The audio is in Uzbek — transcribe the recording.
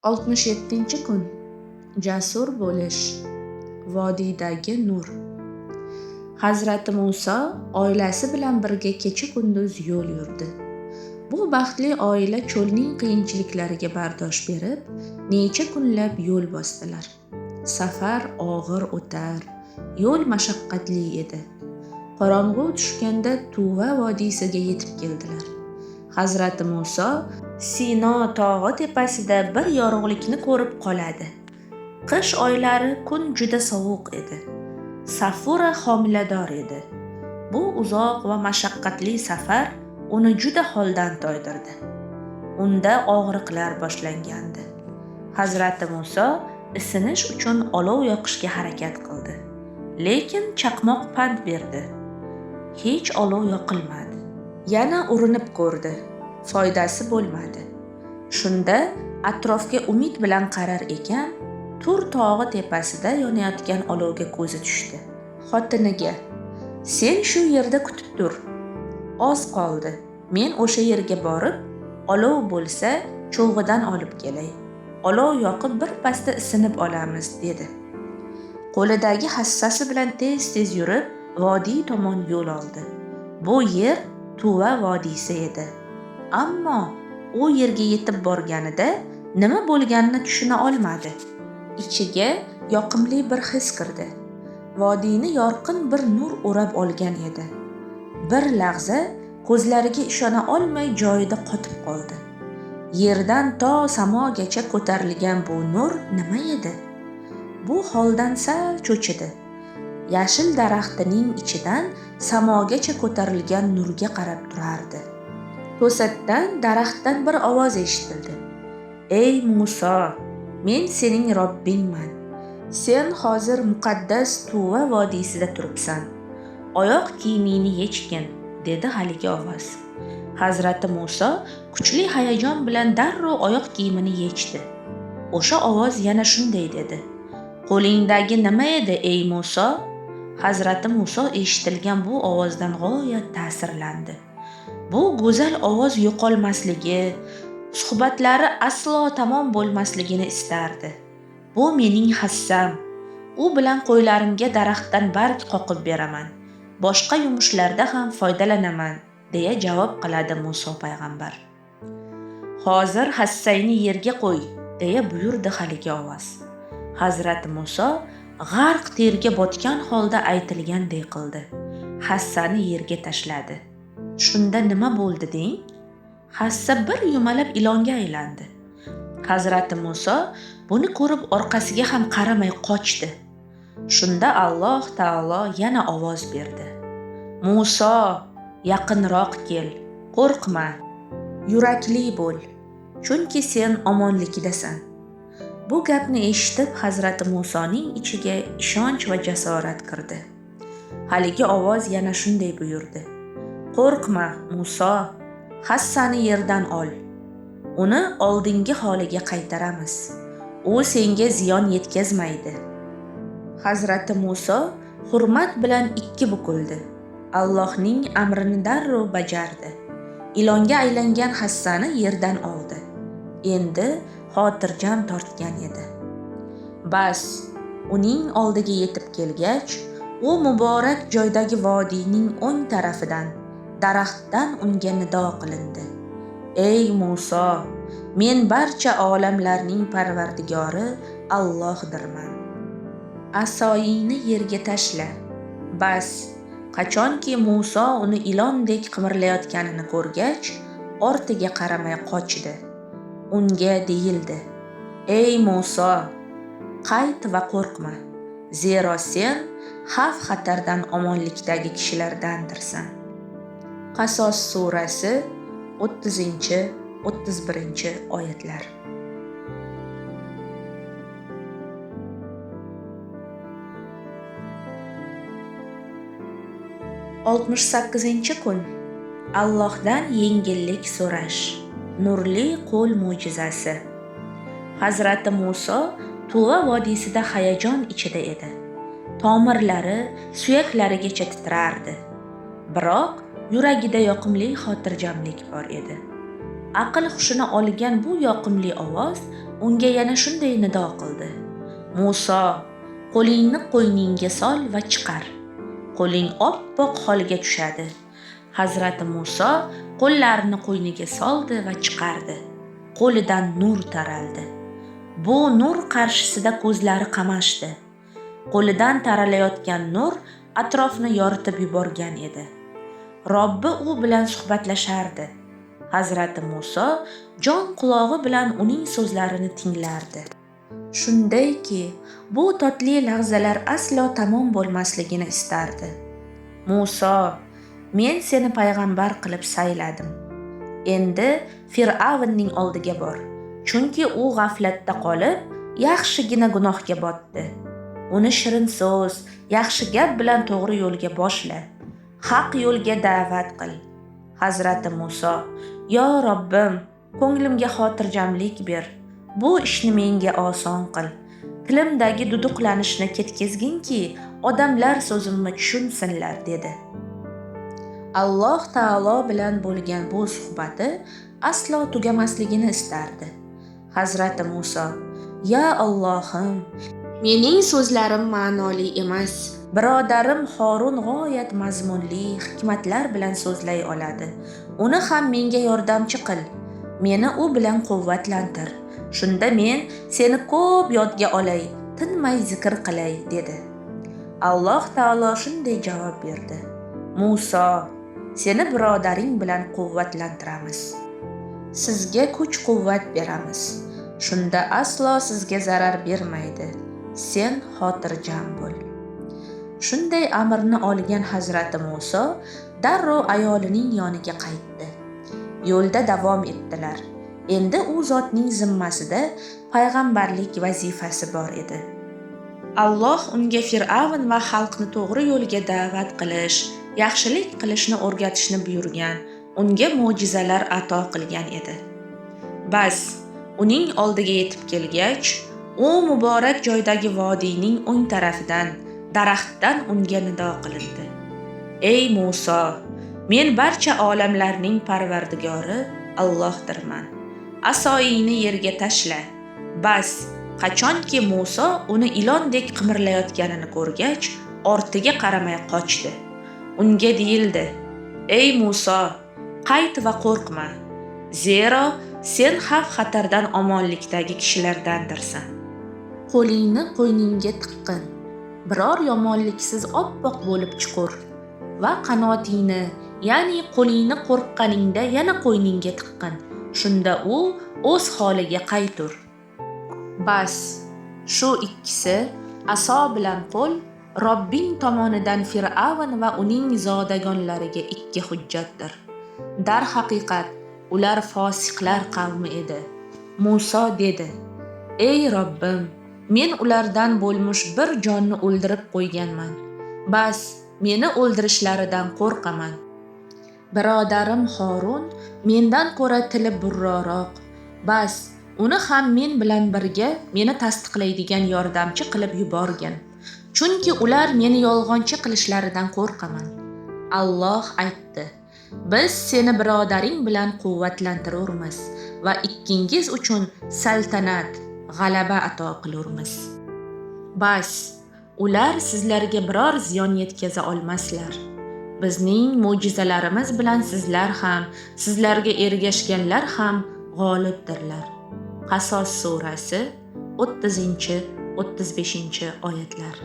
67-kun. Jasur bo'lish. Vodiydagi nur. Hazrati Muso oilasi bilan birga kecha-kunduz yo'l yurdi. Bu baxtli oila cho'lning qiyinchiliklariga bardosh berib, necha kunlab yo'l bosdilar. Safar og'ir o'tar, yo'l mashaqqatli edi. Qorong'u tushganda Tuva vodiysiga yetib keldilar. Hazrati Muso Sino tog'i tepasida bir yorug'likni ko'rib qoladi. Qish oylari kun juda sovuq edi. Safura homilador edi. Bu uzoq va mashaqqatli safar uni juda holdan toydirdi. Unda og'riqlar boshlangandi. Hazrati Muso isinish uchun olov yoqishga harakat qildi. Lekin chaqmoq pand berdi. Hech olov yoqilmadi. Yana urinib ko'rdi. Foydasi bo'lmadi. Shunda atrofga umid bilan qarar ekan, Tur tog'i tepasida yonayotgan olovga ko'zi tushdi. Xotiniga: "Sen shu yerda kutib tur. Oz qoldi. Men o'sha yerga borib, olov bo'lsa, cho'g'idan olib kelay. Olov yoqib birpasda isinib olamiz", dedi. Qo'lidagi hassasi bilan tez-tez yurib, vodiy tomon yo'l oldi. Bu yer Tuva vodiysi edi. Ammo u yerga yetib borganida nima bo'lganini tushuna olmadi. Ichiga yoqimli bir his kirdi. Vodiyni yorqin bir nur o'rab olgan edi. Bir lahza ko'zlariga ishona olmay joyida qotib qoldi. Yerdan to samogacha ko'tarilgan bu nur nima edi? Bu holdan sal cho'chidi. Yashil daraxtining ichidan samogacha ko'tarilgan nurga qarab turardi. To'satdan daraxtdan bir ovoz eshitildi. "Ey Muso, men sening Robbingman. Sen hozir muqaddas Tuva vodiysida turibsan. Oyoq kiyimingni yechgin", dedi haligi ovoz. Hazrati Muso kuchli hayajon bilan darrov oyoq kiyimini yechdi. O'sha ovoz yana shunday dedi: "Qo'lingdagi nima edi, ey Muso?" Hazrati Muso eshitilgan bu ovozdan g'oyat ta'sirlandi. Bu go'zal ovoz yo'qolmasligi, suhbatlari aslo tamom bo'lmasligini istardi. "Bu mening hassam. U bilan qo'ylarimga daraxtdan barg qoqib beraman. Boshqa yumushlarda ham foydalanaman", deya javob qiladi Muso payg'ambar. "Hozir hassayni yerga qo'y", deya buyurdi haligi ovoz. Hazrati Muso g'arq terga botgan holda aytilganday qildi. Hassani yerga tashladi. Shunda nima bo'ldi deng? Hassa bir yumalab ilonga aylandi. Hazrati Muso buni ko'rib orqasiga ham qaramay qochdi. Shunda Alloh taolo yana ovoz berdi. "Muso, yaqinroq kel, qo'rqma, yurakli bo'l, chunki sen omonlikdasan." Bu gapni eshitib Hazrati Musoning ichiga ishonch va jasorat kirdi. Haligi ovoz yana shunday buyurdi: "Qo'rqma, Muso, hassani yerdan ol. Uni oldingi holiga qaytaramiz. U senga ziyon yetkazmaydi." Hazrati Muso hurmat bilan ikki bukildi. Allohning amrini darrov bajardi. Ilonga aylangan hassani yerdan oldi. Endi xotirjam tortgan edi. Bas, uning oldiga yetib kelgach, u muborak joydagi vodiyning o'ng tarafidan daraxtdan unga nido qilindi. "Ey Muso, men barcha olamlarning parvardigori Allohdirman. Asoyingni yerga tashla." Bas, qachonki Muso uni ilondek qimirlayotganini ko'rgach, ortiga qaramay qochdi. Unga deyildi: "Ey Muso, qayt va qo'rqma. Zero sen xavf-xatardan omonlikdagi kishilardandirsan." Qasos surasi 30-31 oyatlar. 68-kun. Allohdan yengillik so'rash. Nurli qo'l mo'jizasi. Hazrati Muso Tuva vodiysida hayajon ichida edi. Tomirlari suyaklarigacha titrardi. Biroq yuragida yoqimli xotirjamlik bor edi. Aql hushini olgan bu yoqimli ovoz unga yana shunday nido qildi: Muso, qo'lingni qo'yningga sol va chiqar. Qo'ling oppoq holga tushadi. Hazrati Muso qo'llarini qo'yniga soldi va chiqardi. Qo'lidan nur taraldi. Bu nur qarshisida ko'zlari qamashdi. Qo'lidan taralayotgan nur atrofni yoritib yuborgan edi. Robbi u bilan suhbatlashardi. Hazrati Muso jon qulog'i bilan uning so'zlarini tinglardi. Shundayki, bu totli lahzalar aslo tamom bo'lmasligini istardi. Muso, men seni payg'ambar qilib sayladim. Endi Fir'avnning oldiga bor. Chunki u g'aflatda qolib, yaxshigina gunohga botdi. Uni shirin so'z, yaxshi gap bilan to'g'ri yo'lga boshla. Haq yo'lga da'vat qil. Hazrati Muso: "Yo Robbim, ko'nglimga xotirjamlik ber. Bu ishni menga oson qil. Tilimdagi duduqlanishni ketkizginki, odamlar so'zimni tushunsinlar", dedi. Alloh taolo bilan bo'lgan bu suhbati aslo tugamasligini istardi. Hazrati Muso: "Ya Allohim, mening so'zlarim ma'noli emas. Birodarim Horun g'oyat mazmunli, hikmatlar bilan so'zlay oladi. Uni ham menga yordamchi qil. Meni u bilan quvvatlantir. Shunda men seni ko'p yodga olay, tinmay zikr qilay", dedi. Alloh taolo shunday javob berdi: "Muso, seni birodaring bilan quvvatlantiramiz. Sizga kuch-quvvat beramiz. Shunda aslo sizga zarar bermaydi. Sen xotirjam bo'l." Shunday amrni olgan Hazrati Muso darrov ayolining yoniga qaytdi. Yo'lda davom etdilar. Endi u zotning zimmasida payg'ambarlik vazifasi bor edi. Alloh unga Fir'avn va xalqni to'g'ri yo'lga da'vat qilish, yaxshilik qilishni o'rgatishni buyurgan, unga mo'jizalar ato qilgan edi. Bas, uning oldiga yetib kelgach, u muborak joydagi vodiyning o'ng tarafidan daraxtdan unga nido qilindi: "Ey Muso, men barcha olamlarning parvardigori Allohdirman. Asoyingni yerga tashla." Bas, qachonki Muso uni ilondek qimirlayotganini ko'rgach, ortiga qaramay qochdi. Unga deyildi: "Ey Muso, qayt va qo'rqma. Zero sen xavf-xatardan omonlikdagi kishilardandirsan. Qo'lingni qo'yningga tiqqin. Biror yomonliksiz oppoq bo'lib chiqur va qanotingni, ya'ni qo'lingni qo'rqqaningda yana qo'yningga tiqqin. Shunda u o'z holiga qaytur." Bas, shu ikkisi, aso bilan qo'l, Robbing tomonidan Fir'avn va uning zodagonlariga ikki hujjatdir. Dar haqiqat, ular fosiqlar qavmi edi. Muso dedi: "Ey Robbim, men ulardan bo'lmush bir jonni o'ldirib qo'yganman. Bas, meni o'ldirishlaridan qo'rqaman. Birodarim Horun mendan ko'ra tili burroroq. Bas, uni ham men bilan birga meni tasdiqlaydigan yordamchi qilib yuborgin. Chunki ular meni yolg'onchi qilishlaridan qo'rqaman." Alloh aytdi: "Biz seni birodaring bilan quvvatlantirurmiz va ikkingiz uchun saltanat, g'alaba ato qilurmiz. Bas, ular sizlarga biror ziyon yetkaza olmaslar. Bizning mo'jizalarimiz bilan sizlar ham, sizlarga ergashganlar ham g'olibdirlar." Qasos surasi 30-35 oyatlar.